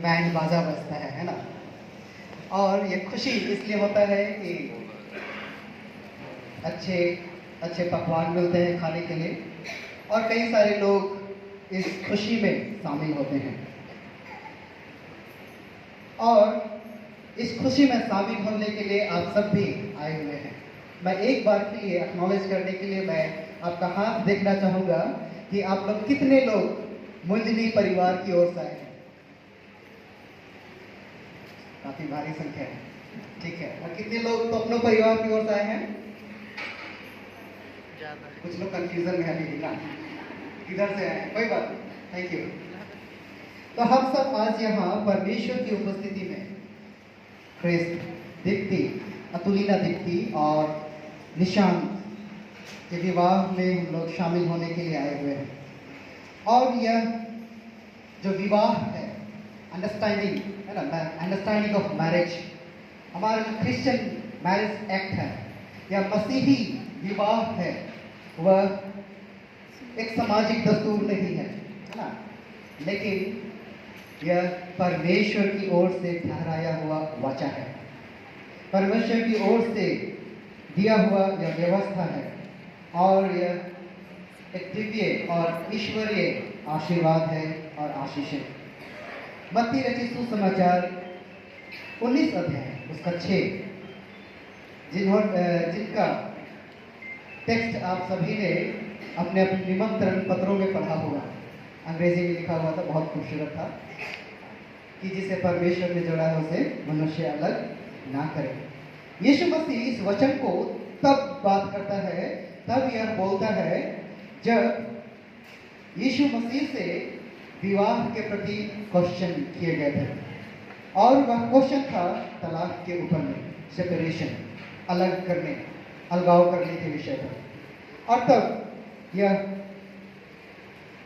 Band बाजा बजता है ना। और ये खुशी इसलिए होता है कि अच्छे अच्छे पकवान मिलते हैं खाने के लिए, और कई सारे लोग इस खुशी में शामिल होते हैं। और इस खुशी में शामिल होने के लिए आप सब भी आए हुए हैं। मैं एक बार के लिए एक्नॉलेज करने के लिए मैं आपका हाथ देखना चाहूँगा कि आप लोग कितने लोग मुंजनी परिवार की ओर से आए हैं। काफी भारी संख्या है, ठीक है। और कितने लोग तो अपने परिवार की ओर से आए हैं? कुछ लोग कंफ्यूजन में अभी ना किधर से आए, कोई बात नहीं, थैंक यू। तो हम सब आज यहाँ परमेश्वर की उपस्थिति में क्रिस्त, दीप्ति, अतुलिना दीप्ति और निशांत के विवाह में हम लोग शामिल होने के लिए आए हुए हैं। और यह जो विवाह है, अंडरस्टैंडिंग है ना, अंडरस्टैंडिंग ऑफ मैरिज, हमारा जो क्रिश्चियन मैरिज एक्ट है, यह मसीही विवाह है, वह एक सामाजिक दस्तूर नहीं है ना, लेकिन यह परमेश्वर की ओर से ठहराया हुआ वाचा है, परमेश्वर की ओर से दिया हुआ यह व्यवस्था है, और यह एक दिव्य और ईश्वरीय आशीर्वाद है और आशीष है। मत्ती रचित सुसमाचार 19 अध्याय उसका 6, जिनका टेक्स्ट आप सभी ने अपने अपने निमंत्रण पत्रों में पढ़ा होगा, अंग्रेजी में लिखा हुआ था, बहुत खूबसूरत था कि जिसे परमेश्वर ने जोड़ा है उसे मनुष्य अलग ना करे। यीशु मसीह इस वचन को तब बात करता है, तब यह बोलता है जब यीशु मसीह से विवाह के प्रति क्वेश्चन किए गए थे, और वह क्वेश्चन था तलाक के ऊपर में, सेपरेशन, अलग करने, अलगाव करने के विषय पर। और तब यह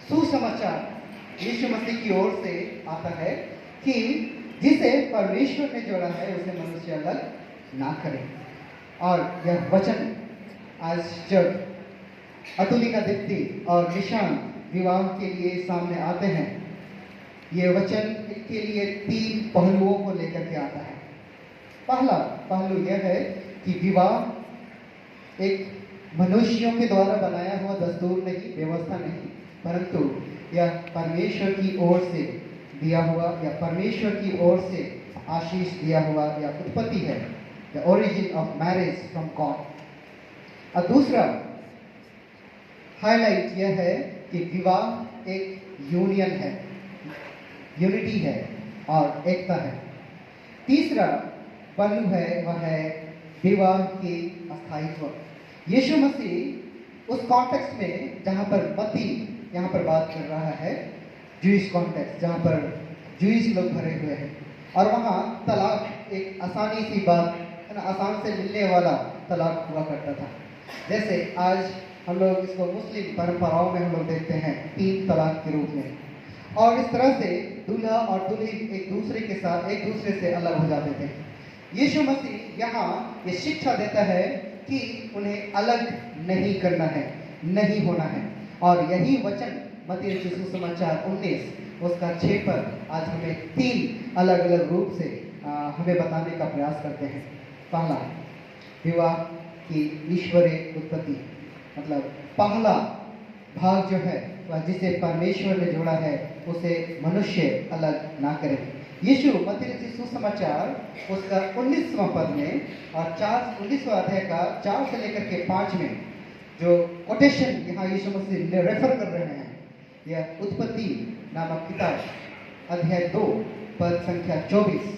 सुसमाचार यीशु मसीह की ओर से आता है कि जिसे परमेश्वर ने जोड़ा है उसे मनुष्य अलग ना करे। और यह वचन आज जब अतुलिका दीप्ति और निशांत विवाह के लिए सामने आते हैं, ये वचन के लिए 3 पहलुओं को लेकर के आता है। पहला पहलू यह है कि विवाह एक मनुष्यों के द्वारा बनाया हुआ दस्तूर नहीं, व्यवस्था नहीं, परंतु यह परमेश्वर की ओर से दिया हुआ या परमेश्वर की ओर से आशीष दिया हुआ या उत्पत्ति है, the origin of marriage from God. और दूसरा हाईलाइट यह है कि विवाह एक यूनियन है, यूनिटी है और एकता है। तीसरा पहलू है वह है विवाह की स्थायित्व। यीशु मसीह उस कॉन्टेक्स्ट में जहाँ पर मत्ती यहाँ पर बात कर रहा है, जूइश कॉन्टेक्स्ट जहाँ पर जूइश लोग भरे हुए हैं, और वहाँ तलाक एक आसानी सी बात है ना, आसान से मिलने वाला तलाक हुआ करता था। जैसे आज हम लोग इसको मुस्लिम परंपराओं में हम लोग देखते हैं 3 तलाक के रूप में, और इस तरह से दूल्हा और दुल्हन एक दूसरे से अलग हो जाते थे। यीशु मसीह यहाँ ये शिक्षा देता है कि उन्हें अलग नहीं करना है, नहीं होना है, और यही वचन मत्ती रचित सुसमाचार 19 उसका 6 पर आज हमें 3 अलग अलग रूप से हमें बताने का प्रयास करते हैं। पहला, विवाह की ईश्वरीय उत्पत्ति, मतलब पहला भाग जो है वह जिसे परमेश्वर ने जोड़ा है उसे मनुष्य अलग ना करे। यीशु मत्ती रचित सुसमाचार उसका 19वां पद में और 19वां अध्याय का 4 से लेकर के 5 में जो कोटेशन यहाँ यीशु मसीह ने रेफर कर रहे हैं, यह उत्पत्ति नामक किताब अध्याय 2 पद संख्या 24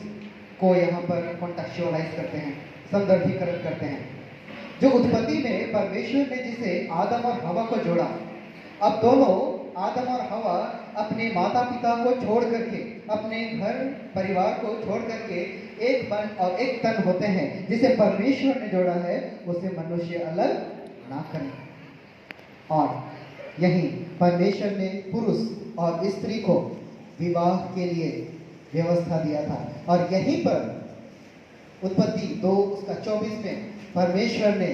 को यहाँ पर कॉन्टेक्चुअलाइज करते हैं, संदर्भीकरण करते हैं। जो उत्पत्ति में परमेश्वर ने जिसे आदम और हवा को जोड़ा, अब दोनों आदम और हवा अपने माता पिता को छोड़ करके, अपने घर परिवार को छोड़ करके एक मन और एक तन होते हैं। जिसे परमेश्वर ने जोड़ा है उसे मनुष्य अलग ना करे। और यही परमेश्वर ने पुरुष और स्त्री को विवाह के लिए व्यवस्था दिया था, और यहीं पर उत्पत्ति 2 उसका 24 में परमेश्वर ने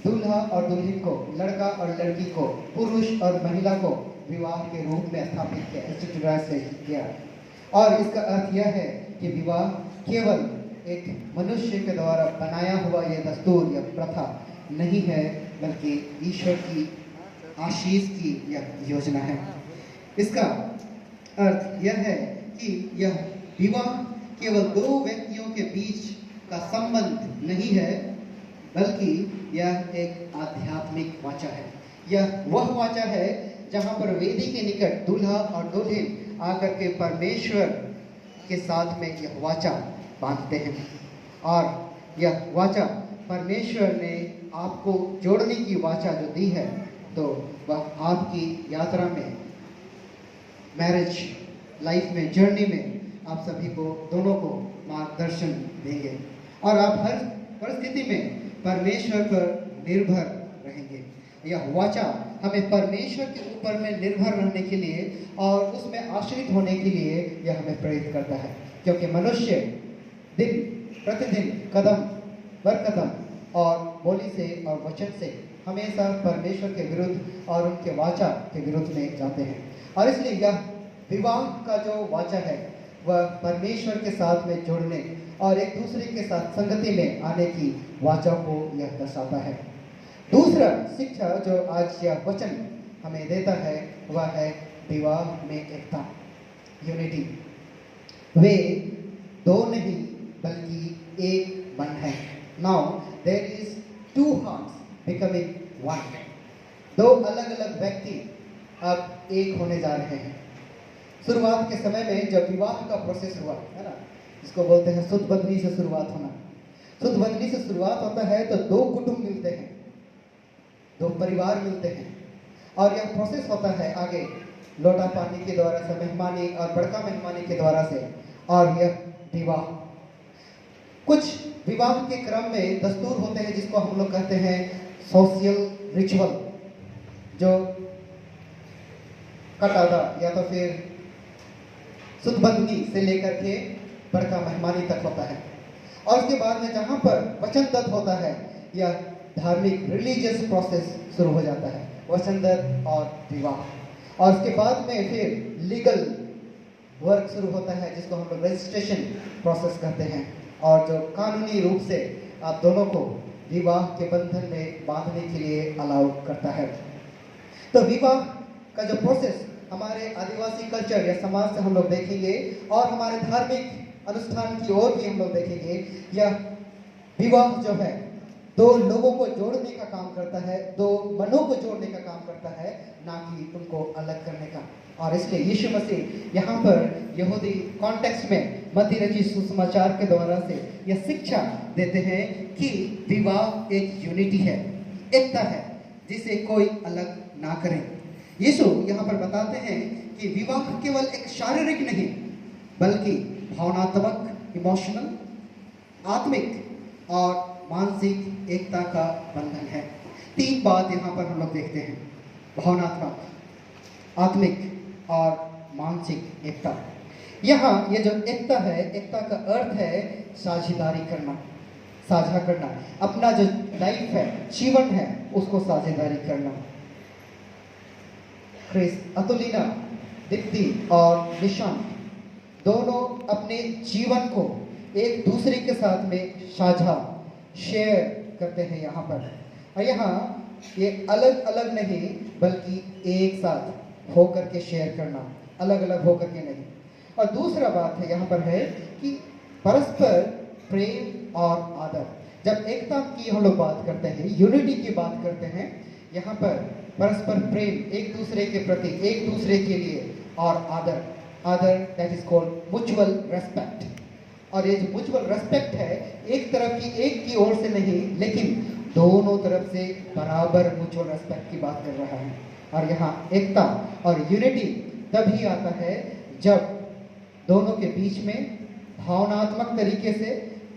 दूल्हा और दुल्हन को, लड़का और लड़की को, पुरुष और महिला को विवाह के रूप में स्थापित किया, इंस्टीट्यूशनलाइज किया। और इसका अर्थ यह है कि विवाह केवल एक मनुष्य के द्वारा बनाया हुआ यह दस्तूर या प्रथा नहीं है, बल्कि ईश्वर की आशीष की यह योजना है। इसका अर्थ यह है कि यह विवाह केवल दो व्यक्तियों के बीच का संबंध नहीं है, बल्कि यह एक आध्यात्मिक वाचा है। यह वह वाचा है जहाँ पर वेदी के निकट दूल्हा और दुल्हन आकर के परमेश्वर के साथ में यह वाचा बांधते हैं, और यह वाचा परमेश्वर ने आपको जोड़ने की वाचा जो दी है, तो वह आपकी यात्रा में, मैरिज लाइफ में, जर्नी में आप सभी को, दोनों को मार्गदर्शन देंगे, और आप हर परिस्थिति में परमेश्वर पर निर्भर रहेंगे। यह वाचा हमें परमेश्वर के ऊपर में निर्भर रहने के लिए और उसमें आश्रित होने के लिए यह हमें प्रेरित करता है, क्योंकि मनुष्य दिन प्रतिदिन कदम बर कदम और बोली से और वचन से हमेशा परमेश्वर के विरुद्ध और उनके वाचा के विरुद्ध में जाते हैं, और इसलिए यह विवाह का जो वाचा है वह परमेश्वर के साथ में जुड़ने और एक दूसरे के साथ संगति में आने की वाचा को यह दर्शाता है। दूसरा शिक्षा जो आज यह वचन हमें देता है वह है विवाह में एकता, यूनिटी। वे दो नहीं बल्कि एक मन है। Now there is two hearts becoming one. दो अलग अलग व्यक्ति अब एक होने जा रहे हैं। शुरुआत के समय में जब विवाह का प्रोसेस हुआ है ना, जिसको बोलते हैं शुद्ध बदली से शुरुआत होना। शुद्ध बदली से शुरुआत होता है तो दो कुटुंब मिलते हैं, दो परिवार मिलते हैं, और यह प्रोसेस होता है आगे लोटा पानी के द्वारा से, मेहमानी और बड़का मेहमानी के द्वारा से, और यह विवाह। कुछ विवाह के क्रम में दस्तूर होते हैं जिसको हम लोग कहते हैं सोशल रिचुअल, जो कटादा या तो फिर शुद्ध बंदगी से लेकर के बड़का मेहमानी तक होता है। और उसके बाद में जहाँ पर वचनदत्त होता है, यह धार्मिक रिलीजियस प्रोसेस शुरू हो जाता है, वचनदत्त और विवाह। और उसके बाद में फिर लीगल वर्क शुरू होता है जिसको हम लोग रजिस्ट्रेशन प्रोसेस कहते हैं, और जो कानूनी रूप से आप दोनों को विवाह के बंधन में बांधने के लिए अलाउ करता है। तो विवाह का जो प्रोसेस हमारे आदिवासी कल्चर या समाज से हम लोग देखेंगे, और हमारे धार्मिक अनुष्ठान की ओर भी हम लोग देखेंगे। यह विवाह जो है दो लोगों को जोड़ने का काम करता है, दो मनों को जोड़ने का काम करता है, ना कि उनको अलग करने का। और इसलिए यीशु मसीह यहाँ पर यहूदी कॉन्टेक्स्ट में मत्ती रचित सुसमाचार के द्वारा से यह शिक्षा देते हैं कि विवाह एक यूनिटी है, एकता है, जिसे कोई अलग ना करे। यीशु यहाँ पर बताते हैं कि विवाह केवल एक शारीरिक नहीं, बल्कि भावनात्मक, इमोशनल, आत्मिक और मानसिक एकता का बंधन है। तीन बात यहाँ पर हम लोग देखते हैं, भावनात्मक, आत्मिक और मानसिक एकता। यहाँ ये जो एकता है, एकता का अर्थ है साझेदारी करना, साझा करना, अपना जो लाइफ है, जीवन है, उसको साझेदारी करना। क्रिस, अतुलिना, दीप्ति और निशांत दोनों अपने जीवन को एक दूसरे के साथ में साझा, शेयर करते हैं यहाँ पर। और यहाँ ये अलग अलग नहीं बल्कि एक साथ होकर के शेयर करना, अलग अलग होकर के नहीं। और दूसरा बात है यहाँ पर है कि परस्पर प्रेम और आदर। जब एकता की हम लोग बात करते हैं, यूनिटी की बात करते हैं, यहाँ पर परस्पर प्रेम, एक दूसरे के प्रति, एक दूसरे के लिए, और आदर, आदर that is called mutual respect. और ये जो म्यूचुअल रेस्पेक्ट है, एक तरफ की, एक की ओर से नहीं, लेकिन दोनों तरफ से बराबर म्यूचुअल रेस्पेक्ट की बात कर रहा है। और यहाँ एकता और यूनिटी तभी आता है जब दोनों के बीच में भावनात्मक तरीके से,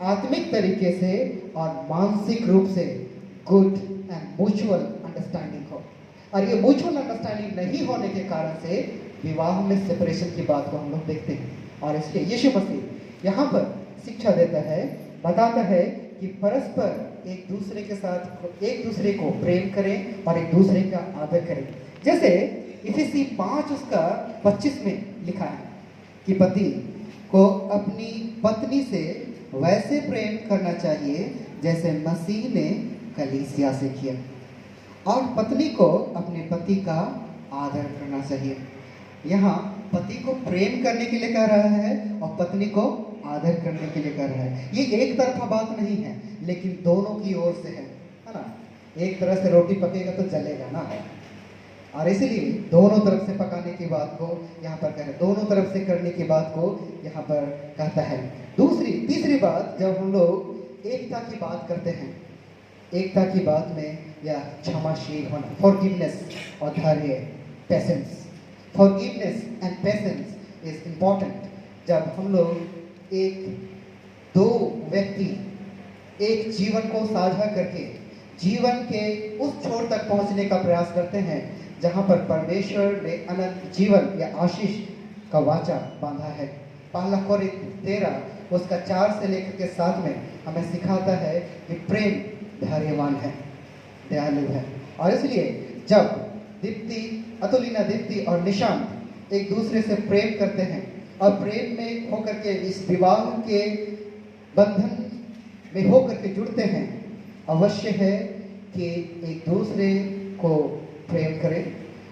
आत्मिक तरीके से और मानसिक रूप से गुड एंड म्यूचुअल अंडरस्टैंडिंग हो। और ये म्यूचुअल अंडरस्टैंडिंग नहीं होने के कारण से विवाह में सेपरेशन की बात को हम लोग देखते हैं। और इसलिए यीशु मसीह यहाँ पर शिक्षा देता है, बताता है कि परस्पर एक दूसरे के साथ, एक दूसरे को प्रेम करें और एक दूसरे का आदर करें। जैसे इफिसी 5 उसका 25 में लिखा है, कि पति को अपनी पत्नी से वैसे प्रेम करना चाहिए जैसे मसीह ने कलीसिया से किया, और पत्नी को अपने पति का आदर करना चाहिए। यहाँ पति को प्रेम करने के लिए कह रहा है और पत्नी को आदर करने के लिए कह रहा है। ये एक तरफा बात नहीं है, लेकिन दोनों की ओर से है ना। एक तरह से रोटी पकेगा तो जलेगा ना, और इसलिए दोनों तरफ से पकाने की बात को यहाँ पर कह रहे, दोनों तरफ से करने की बात को यहाँ पर कहता है। तीसरी बात, जब हम लोग एकता की बात करते हैं, एकता की बात में या क्षमाशील होना, फॉरगिवनेस और धैर्य, patience. Forgiveness and patience is important. जब हम लोग दो व्यक्ति एक जीवन को साझा करके जीवन के उस छोर तक पहुंचने का प्रयास करते हैं जहां पर परमेश्वर ने अनंत जीवन या आशीष का वाचा बांधा है। पहला कोरिन्थ 13 उसका 4 से लेकर के 7 में हमें सिखाता है कि प्रेम धैर्यवान है, दयालु है। और इसलिए जब अतुलिना दीप्ति और निशांत एक दूसरे से प्रेम करते हैं और प्रेम में होकर के इस विवाह के बंधन में होकर के जुड़ते हैं, अवश्य है कि एक दूसरे को प्रेम करें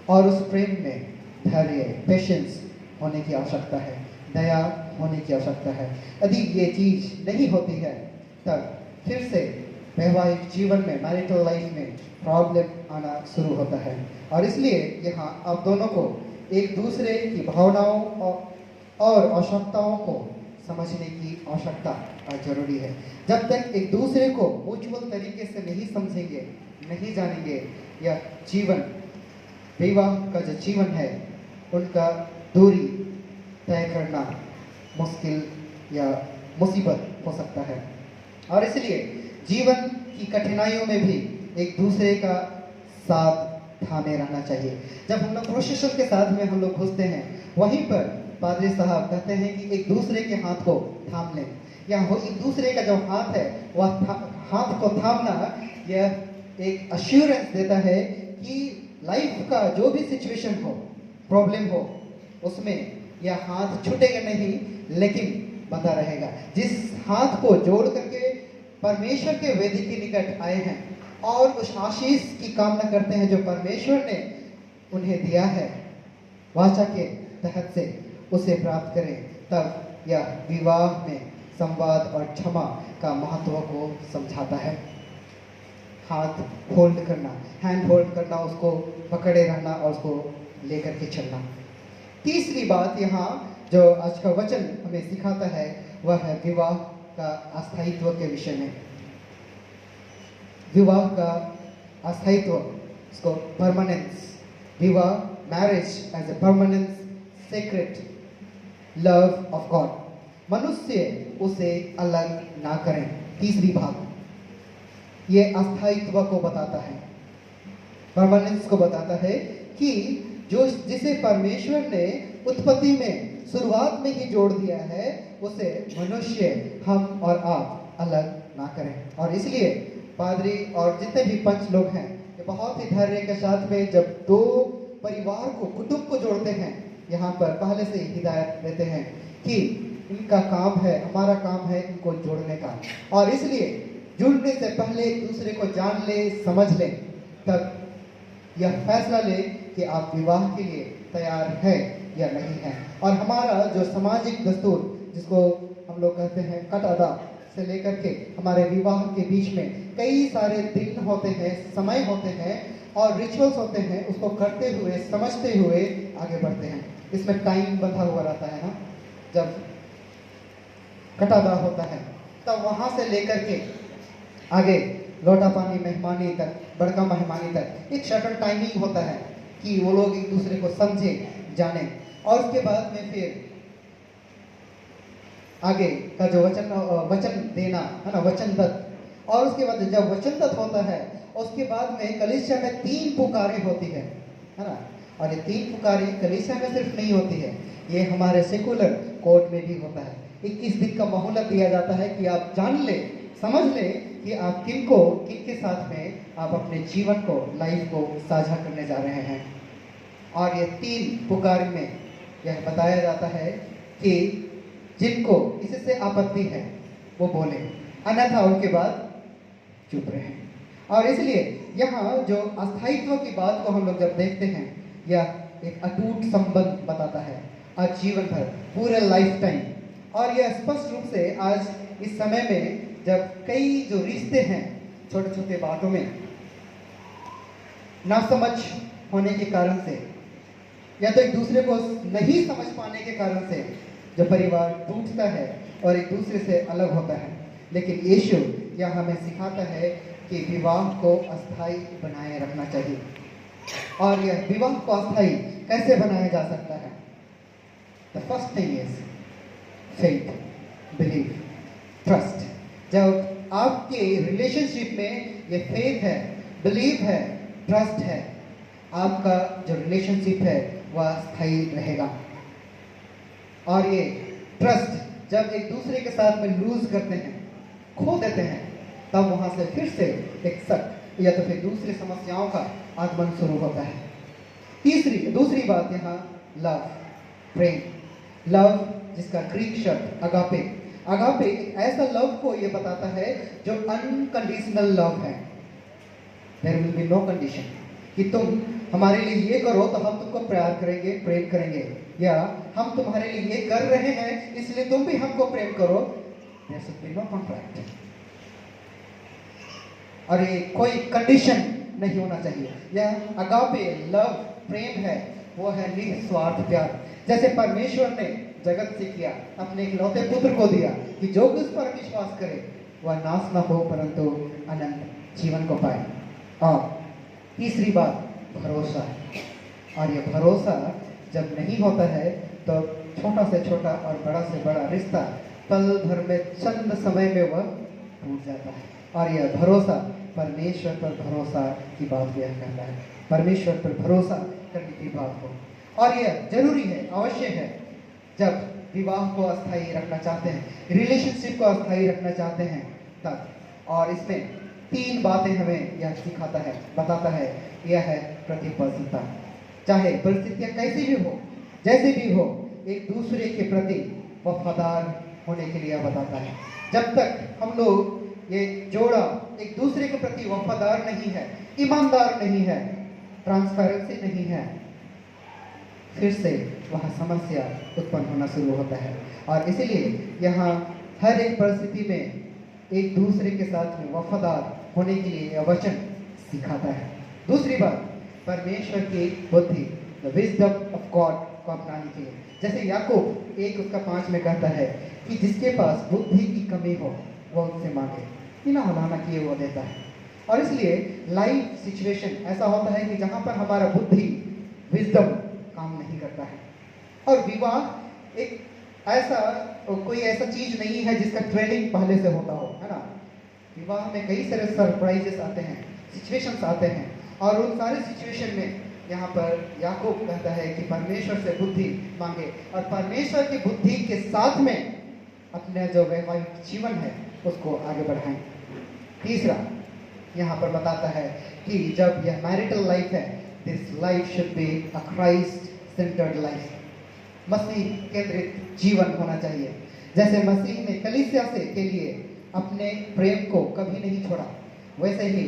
और उस प्रेम में धैर्य, पेशेंस होने की आवश्यकता है, दया होने की आवश्यकता है। यदि ये चीज नहीं होती है तब फिर से वैवाहिक जीवन में, मैरिटल लाइफ में प्रॉब्लम आना शुरू होता है। और इसलिए यहाँ आप दोनों को एक दूसरे की भावनाओं और आवश्यकताओं को समझने की आवश्यकता जरूरी है। जब तक एक दूसरे को म्यूचुअल तरीके से नहीं समझेंगे, नहीं जानेंगे, यह जीवन, विवाह का जो जीवन है उनका दूरी तय करना मुश्किल या मुसीबत हो सकता है। और इसलिए जीवन की कठिनाइयों में भी एक दूसरे का साथ थामे रहना चाहिए। जब हम लोग प्रोसेशन के साथ में हम लोग घुसते हैं, वहीं पर पादरी साहब कहते हैं कि एक दूसरे के हाथ को थाम लें, या वो एक दूसरे का जो हाथ है वह हाथ को थामना यह एक अश्योरेंस देता है कि लाइफ का जो भी सिचुएशन हो, प्रॉब्लम हो, उसमें यह हाथ छूटेगा नहीं लेकिन बंधा रहेगा। जिस हाथ को जोड़ करके परमेश्वर के वेदी के निकट आए हैं और उस आशीष की कामना करते हैं जो परमेश्वर ने उन्हें दिया है वाचा के तहत से, उसे प्राप्त करें, तब यह विवाह में संवाद और क्षमा का महत्व को समझाता है। हाथ होल्ड करना, हैंड होल्ड करना, उसको पकड़े रहना और उसको लेकर के चलना। तीसरी बात यहाँ जो आज का वचन हमें सिखाता है वह है विवाह का अस्थायित्व के विषय में। विवाह का अस्थायित्व, इसको परमानेंस, विवाह, marriage as a permanence sacred love of God, मनुष्य उसे अलग ना करें। तीसरी भाग ये अस्थायित्व को बताता है, परमानेंस को बताता है कि जिसे परमेश्वर ने उत्पत्ति में शुरुआत में ही जोड़ दिया है उसे मनुष्य, हम और आप अलग ना करें। और इसलिए पादरी और जितने भी पंच लोग हैं ये बहुत ही धैर्य के साथ में जब दो परिवार को, कुटुंब को जोड़ते हैं, यहाँ पर पहले से हिदायत देते हैं कि इनका काम है, हमारा काम है इनको जोड़ने का। और इसलिए जुड़ने से पहले एक दूसरे को जान ले, समझ ले, तब यह फैसला ले कि आप विवाह के लिए तैयार है या नहीं है। और हमारा जो सामाजिक दस्तूर, जिसको हम लोग कहते हैं कट अदा से लेकर के हमारे विवाह के बीच में कई सारे दिन होते हैं, समय होते हैं और रिचुअल्स होते हैं, उसको करते हुए, समझते हुए आगे बढ़ते हैं। इसमें टाइम बंधा हुआ रहता है ना, जब कट अदा होता है तब वहां से लेकर के आगे लौटा पानी मेहमानी तक, बड़का मेहमानी तक एक सर्टेन टाइमिंग होता है कि वो लोग एक दूसरे को समझे, जाने। और उसके बाद में फिर आगे का जो वचन देना है ना, वचनदत्त। और उसके बाद जब वचनदत्त होता है उसके बाद में कलीसिया में 3 पुकारें होती है ना। और ये 3 पुकारें कलीसिया में सिर्फ नहीं होती है, ये हमारे सेकुलर कोर्ट में भी होता है। 21 दिन का मोहलत दिया जाता है कि आप जान ले, समझ ले कि आप किनके साथ में आप अपने जीवन को, लाइफ को साझा करने जा रहे हैं। और ये 3 पुकार में यह बताया जाता है कि जिनको इससे आपत्ति है वो बोले, अन्यथा उनके बाद चुप रहे। और इसलिए यहाँ जो अस्थायित्व की बात को हम लोग जब देखते हैं, यह एक अटूट संबंध बताता है आजीवन भर, पूरे लाइफ टाइम। और यह स्पष्ट रूप से आज इस समय में जब कई जो रिश्ते हैं छोटे छोटे बातों में नासमझ होने के कारण से या तो एक दूसरे को नहीं समझ पाने के कारण से जो परिवार टूटता है और एक दूसरे से अलग होता है। लेकिन यीशु यह हमें सिखाता है कि विवाह को अस्थायी बनाए रखना चाहिए। और यह विवाह को अस्थायी कैसे बनाया जा सकता है? The first thing is faith, believe, trust. जब आपके रिलेशनशिप में ये फेथ है, बिलीव है, ट्रस्ट है, आपका जो रिलेशनशिप है वह स्थायी रहेगा। और ये ट्रस्ट जब एक दूसरे के साथ में लूज करते हैं, खो देते हैं, तब वहां से फिर से एक शक या तो फिर दूसरी समस्याओं का आगमन शुरू होता है। दूसरी बात यहाँ लव, प्रेम। लव जिसका ग्रीक शब्द अगापे, अगापे एक ऐसा लव को ये बताता है जो अनकंडीशनल लव है। There will be no condition कि तुम हमारे लिए ये करो तो हम तुमको प्यार करेंगे, प्रेम करेंगे, या हम तुम्हारे लिए ये कर रहे हैं इसलिए तुम भी हमको प्रेम करो। There should be no contract. और ये कोई कंडीशन नहीं होना चाहिए। यह अगापे लव, प्रेम है, वो है निस्वार्थ प्यार। जैसे परमेश्वर ने जगत से किया, अपने इकलौते पुत्र को दिया कि जो उस पर विश्वास करे वह नाश न हो परंतु अनंत जीवन को पाए। और तीसरी बात भरोसा है। और यह भरोसा जब नहीं होता है तो छोटा से छोटा और बड़ा से बड़ा रिश्ता पल भर में, चंद समय में वह टूट जाता है। और यह भरोसा परमेश्वर पर भरोसा की बात यह कहता है, परमेश्वर पर भरोसा करने की बात हो। और यह जरूरी है, अवश्य है, जब विवाह को अस्थायी रखना चाहते हैं, रिलेशनशिप को अस्थायी रखना चाहते हैं तब। और इसमें 3 बातें हमें यह सिखाता है, बताता है। यह है प्रतिबद्धता। चाहे परिस्थितियां कैसी भी हो, जैसे भी हो, एक दूसरे के प्रति वफादार होने के लिए बताता है। जब तक हम लोग ये जोड़ा एक दूसरे के प्रति वफादार नहीं है, ईमानदार नहीं है, ट्रांसपेरेंसी नहीं है, फिर से वह समस्या उत्पन्न होना शुरू होता है। और इसीलिए यहाँ हर एक परिस्थिति में एक दूसरे के साथ में वफादार होने के लिए यह वचन सिखाता है। दूसरी बात, परमेश्वर की बुद्धि, द विजडम ऑफ गॉड को अपनाने के लिए। जैसे याकूब 1:5 में कहता है कि जिसके पास बुद्धि की कमी हो वह उससे मांगे, बिना हलाना किए वो देता है। और इसलिए लाइफ सिचुएशन ऐसा होता है कि जहाँ पर हमारा बुद्धि, विजडम काम नहीं करता है। और विवाह एक ऐसा कोई ऐसा चीज नहीं है जिसका ट्रेनिंग पहले से होता हो, है ना। विवाह में कई सारे सरप्राइजेस आते हैं, सिचुएशंस आते हैं, और उन सारे सिचुएशन में यहाँ पर याकूब कहता है कि परमेश्वर से बुद्धि मांगे और परमेश्वर की बुद्धि के साथ में अपने जो वैवाहिक जीवन है उसको आगे बढ़ाएं। तीसरा यहाँ पर बताता है कि जब यह मैरिटल लाइफ है, this life should be a Christ centred life, मसीह केंद्रित जीवन होना चाहिए। जैसे मसीह ने कलीसिया से के लिए अपने प्रेम को कभी नहीं छोड़ा, वैसे ही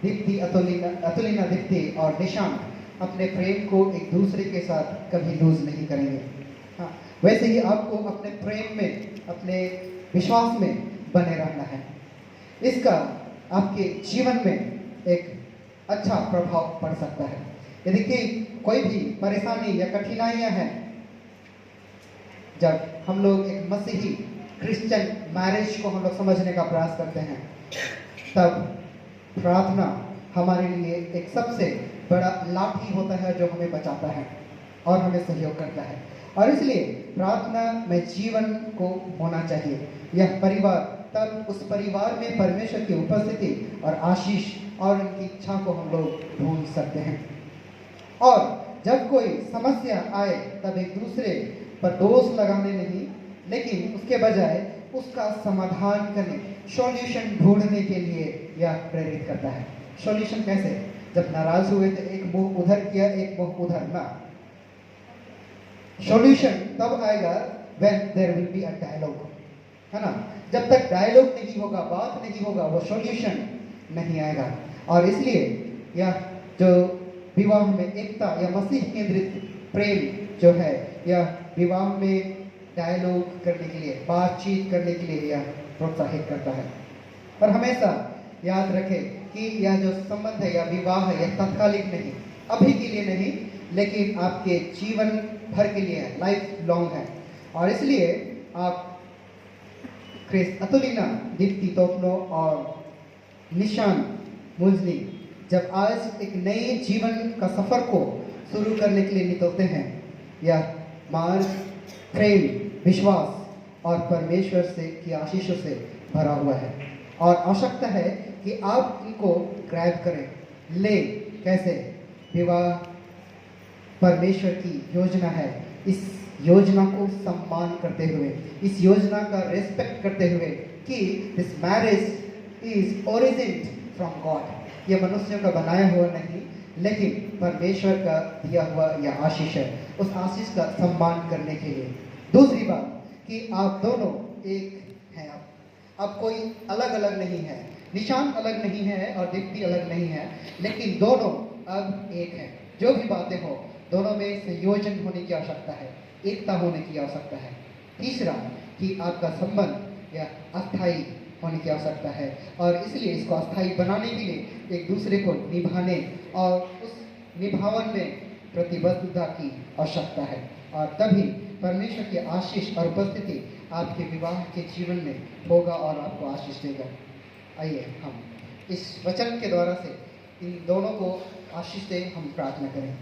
दीप्ति, अतुलिना दीप्ति और निशान अपने प्रेम को एक दूसरे के साथ कभी लूज नहीं करेंगे। हाँ, वैसे ही आपको अपने प्रेम में, अपने विश्वास में बने रहना है। इसका आपके जीवन में एक अच्छा प्रभाव पड़ सकता है। यदि कि कोई भी परेशानी या कठिनाइयां हैं, जब हम लोग एक मसीही क्रिश्चियन मैरिज को हम लोग समझने का प्रयास करते हैं, तब प्रार्थना हमारे लिए एक सबसे बड़ा लाठी होता है जो हमें बचाता है और हमें सहयोग करता है। और इसलिए प्रार्थना में जीवन को होना चाहिए। यह परिवार, तब उस परिवार में परमेश्वर की उपस्थिति और आशीष और उनकी इच्छा को हम लोग ढूंढ सकते हैं। और जब कोई समस्या आए तब एक दूसरे पर दोष लगाने नहीं, लेकिन उसके बजाय उसका समाधान करने, सॉल्यूशन ढूंढने के लिए यह प्रेरित करता है। सॉल्यूशन कैसे? जब नाराज हुए थे एक मुंह उधर किया, एक मुंह उधर ना। सॉल्यूशन तब आएगा when there will be a dialogue, है ना। जब तक डायलॉग नहीं होगा, बात नहीं होगा, वो सॉल्यूशन नहीं आएगा। और इसलिए यह जो विवाह में एकता या मसीह केंद्रित प्रेम जो है, यह विवाह में डायलॉग करने के लिए, बातचीत करने के लिए यह प्रोत्साहित करता है। और हमेशा याद रखें कि यह जो संबंध है या विवाह है, यह तात्कालिक नहीं, अभी के लिए नहीं, लेकिन आपके जीवन भर के लिए है, लाइफ लॉन्ग है। और इसलिए आप क्रिस अतुलिना, दीप्ति तोपनो और निशान मुजनी जब आज एक नए जीवन का सफर को शुरू करने के लिए निकलते हैं, यह मार्ग प्रेम, विश्वास और परमेश्वर से की आशीषों से भरा हुआ है। और आवश्यकता है कि आप इनको ग्रैब करें, ले। कैसे? विवाह परमेश्वर की योजना है। इस योजना को सम्मान करते हुए, इस योजना का रेस्पेक्ट करते हुए कि this marriage is origin from God. ये मनुष्यों का बनाया हुआ नहीं, लेकिन परमेश्वर का दिया हुआ यह आशीष है। उस आशीष का सम्मान करने के लिए दूसरी बात कि आप दोनों एक हैं। अब कोई अलग अलग नहीं है, निशान अलग नहीं है और दीप्ति अलग नहीं है, लेकिन दोनों अब एक है। जो भी बातें हो, दोनों में संयोजन होने की आवश्यकता है, एकता होने की आवश्यकता है। तीसरा कि आपका संबंध यह अस्थायी होने की आवश्यकता है, और इसलिए इसको अस्थायी बनाने के लिए एक दूसरे को निभाने और उस निभावन में प्रतिबद्धता की आवश्यकता है। और तभी परमेश्वर की आशीष और उपस्थिति आपके विवाह के जीवन में होगा और आपको आशीष देगा। आइए हम इस वचन के द्वारा से इन दोनों को आशीष दे, हम प्रार्थना करें।